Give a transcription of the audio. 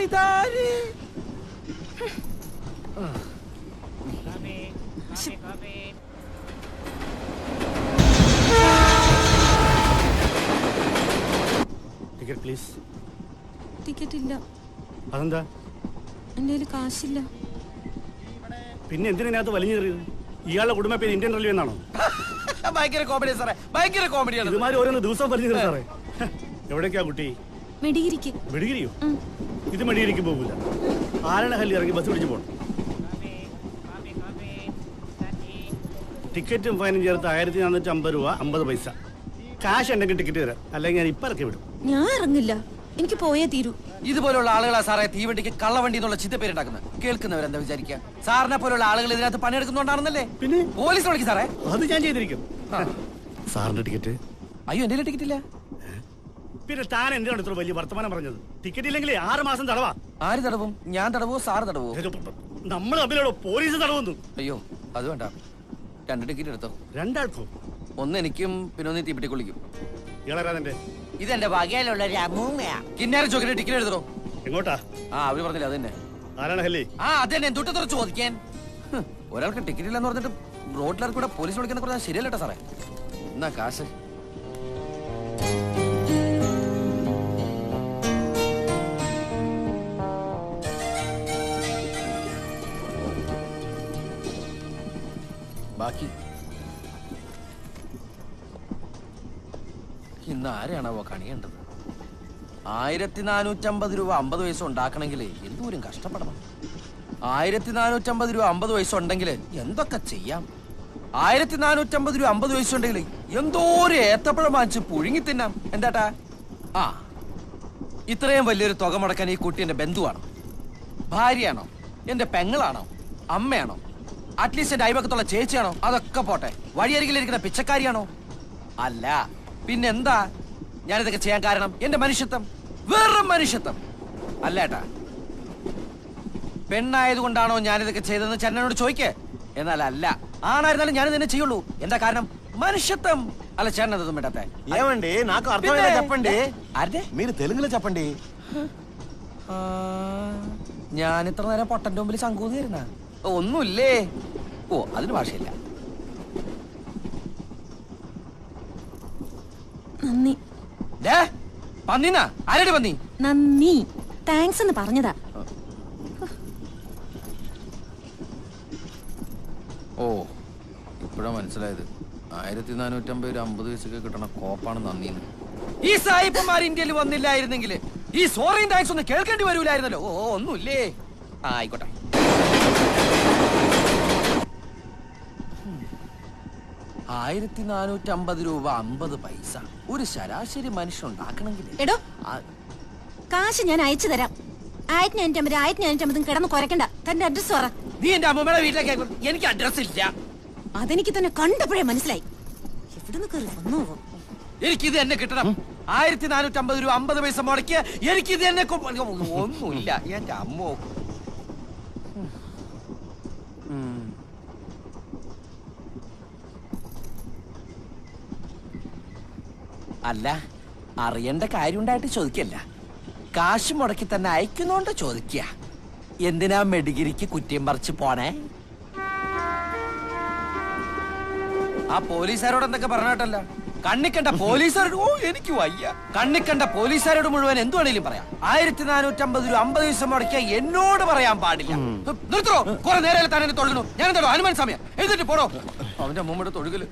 ഇതാര്? Ticket please. Ticket ഇല്ല. അതെന്താ? എന്റെ കയ്യിൽ കാശില്ല. പിന്നെ എന്തിനകത്ത് വലിഞ്ഞു കയറിയത്? ഇയാളുടെ കുടുംബ പേര് ഇന്ത്യൻ റെയിൽവേ എന്നാണോ? ഭയങ്കര കോമഡി സാറേ, ഭയങ്കര കോമഡിയാണ്. ഇതുമാതിരി ഓരോന്ന് ദിവസം വലിഞ്ഞു കയറി സാറേ. എവിടേക്കാ കുട്ടി? മെഡിഗിരിക്ക്. മെഡിഗിരിയോ? ഇത് മെഡിഗിരിക്ക് പോകില്ല. ആരണഹല്ലി ഇറങ്ങി ബസ് പിടിച്ച് പോകണം. ടിക്കറ്റും ഫൈനും ചേർത്ത് 1450 രൂപ 50 പൈസ. കാശ് ഉണ്ടെങ്കിൽ ടിക്കറ്റ് തരാം, അല്ലെങ്കിൽ ഞാൻ ഇപ്പം ഇറക്കി വിടും. ഞാൻ ഇറങ്ങില്ല, എനിക്ക് പോയേ തീരൂ. ഇതുപോലുള്ള ആളുകളാ സാറേ തീവണ്ടിക്ക് കള്ളവണ്ടി എന്നുള്ള ചിത്തപ്പേരുണ്ടാക്കുന്നത്. കേൾക്കുന്നവരെന്താ വിചാരിക്കുക? സാറിനെ പോലുള്ള ആളുകൾ ഇതിനകത്ത് പണിയെടുക്കുന്നുണ്ടാണെന്നല്ലേ? പിന്നെ പോലീസ് വിളിക്കും സാറേ. അത് ഞാൻ ചെയ്തിരിക്കും. സാറിന്റെ ടിക്കറ്റ്? അയ്യോ, എന്റെ ടിക്കറ്റ് ഇല്ല. പിന്നെ താൻ എന്തിനാണ് ഇത്ര വലിയ വർത്തമാനം പറഞ്ഞത്? ടിക്കറ്റ് ഇല്ലെങ്കിൽ 6 മാസം തടവാ. ആര് തടവും? ഞാൻ തടവോ സാറ് തടവോ? നമ്മൾ തമ്മിലാണോ പോലീസ് തടവുന്നു? അയ്യോ അത് വേണ്ട, 2 ടിക്കറ്റ് എടുത്തോ. 2 ആൾക്കോ? ഒന്ന് എനിക്കും പിന്നെ ഒന്ന് തീപ്പെട്ടി കൊള്ളിക്കും. ഇയാളാരാ? ഇതെന്റെ വകയിലുള്ള കിന്നാരം ചോക്കിന്റെ ടിക്കറ്റ് എടുത്തോ. എങ്ങോട്ടാ? അവര് പറഞ്ഞില്ല അത് തന്നെ. ആരണഹല്ലി? അത് തന്നെ. എന്തുട്ട് തുറച്ച് ചോദിക്കാൻ? ഒരാൾക്ക് ടിക്കറ്റ് ഇല്ലെന്ന് പറഞ്ഞിട്ട് റോഡിലേക്ക് കൂടെ പോലീസ് വിളിക്കുന്ന പറഞ്ഞാൽ ശരിയല്ലട്ടോ സാറേ. എന്നാ കാശ്? ബാക്കി ഇന്ന് ആരെയാണാവോ കണിയേണ്ടത്? 1450 രൂപ 50 പൈസ ഉണ്ടാക്കണമെങ്കിൽ എന്തോരം കഷ്ടപ്പെടണം. 1450 രൂപ 50 പൈസ ഉണ്ടെങ്കിൽ എന്തൊക്കെ ചെയ്യാം. 1450 രൂപ 50 പൈസ ഉണ്ടെങ്കിൽ എന്തോരം ഏത്തപ്പഴം വാങ്ങിച്ച് പുഴുങ്ങി തിന്നാം. എന്താട്ടാ? ഇത്രയും വലിയൊരു തുക മുടക്കാൻ ഈ കുട്ടി എന്റെ ബന്ധുവാണോ, ഭാര്യയാണോ, എന്റെ പെങ്ങളാണോ, അമ്മയാണോ, അറ്റ്ലീസ്റ്റ് എന്റെ അയൽപക്കത്തുള്ള ചേച്ചിയാണോ? അതൊക്കെ പോട്ടെ, വഴിയരികിലിരിക്കുന്ന പിച്ചക്കാരിയാണോ? അല്ല, പിന്നെന്താ ഞാനിതൊക്കെ ചെയ്യാൻ കാരണം? എന്റെ മനുഷ്യത്വം, വെറും മനുഷ്യത്വം. അല്ല ഏട്ടാ, പെണ്ണായതുകൊണ്ടാണോ ഞാനിതൊക്കെ ചെയ്തതെന്ന് ചേട്ടനോട് ചോദിക്കേ. എന്നാൽ അല്ല, ആണായിരുന്നാലും ഞാനിത് തന്നെ ചെയ്യുള്ളൂ. എന്താ കാരണം? മനുഷ്യത്വം. అలా చేరనదు మేటతే ఏమండి నాకు అర్థమైనా చెప్పండి అరే మీరు తెలుగులో చెప్పండి ഞാൻ ഇത്ര നേരം പൊട്ടന്റെ മുമ്പിൽ ശങ്കൂന്നിരുന്ന ഒന്നുമില്ലേ ഓ അതിന് ഭാഷയില്ല നന്ദി പന്നിനാ ആരടി പന്നി നന്ദി താങ്ക്സ് എന്ന് പറഞ്ഞതാ ഓ ഇപ്പോഴാ മനസ്സിലായത് 1450 പൈസക്ക് കിട്ടണ കോപ്പാണ് നന്ദിന്ന് ഈ സായിപ്പന്മാർ ഇന്ത്യയിൽ വന്നില്ലായിരുന്നെങ്കിൽ ഈ സോറിയും താങ്ക്സ് ഒന്നും കേൾക്കേണ്ടി വരൂലായിരുന്നല്ലോ ഓ ഒന്നുമില്ലേ ആയിക്കോട്ടെ 1450 രൂപ 50 പൈസ ഒരു ശരാശരി മനുഷ്യൻ ഉണ്ടാക്കണമെങ്കിൽ എടോ കാശ് ഞാൻ അയച്ചു തരാം 1550 കിടന്ന് കുറയ്ക്കണ്ട തന്റെ അഡ്രസ് പറ നീ എന്റെ അമ്മമ്മയുടെ വീട്ടിലേക്ക് എനിക്ക് അഡ്രസ് ഇല്ല അതെനിക്ക് തന്നെ കണ്ടപ്പോഴേ മനസ്സിലായി എവിടുന്ന് കയറി വന്നോ എനിക്കിത് എന്നെ കിട്ടണം 1450 രൂപ 50 പൈസ മുടക്കിയ എനിക്കിത് എന്നെ ഒന്നുമില്ല എന്റെ അമ്മോ അല്ല അറിയേണ്ട കാര്യം ഉണ്ടായിട്ട് ചോദിക്കല്ല കാശ് മുടക്കി തന്നെ അയക്കുന്നോണ്ട് ചോദിക്ക എന്തിനാ മെഡിഗിരിക്ക് കുറ്റിയും പറിച്ച് പോണേ ആ പോലീസുകാരോട് എന്തൊക്കെ പറഞ്ഞിട്ടല്ല കണ്ണിക്കണ്ട പോലീസുകാരോട് ഓ എനിക്ക് വയ്യ കണ്ണിക്കണ്ട പോലീസുകാരോട് മുഴുവൻ എന്ത് വേണേലും പറയാം 1450 രൂപ 50 പൈസ മുടക്കിയ എന്നോട് പറയാൻ പാടില്ല നിർത്തോ കുറെ നേരം തന്നെ തൊഴുന്നു ഞാൻ എന്താണോ ഹനുമാൻ സമയം എഴുതിട്ട് പോടോ അവന്റെ മുമ്പ് തൊഴുകല്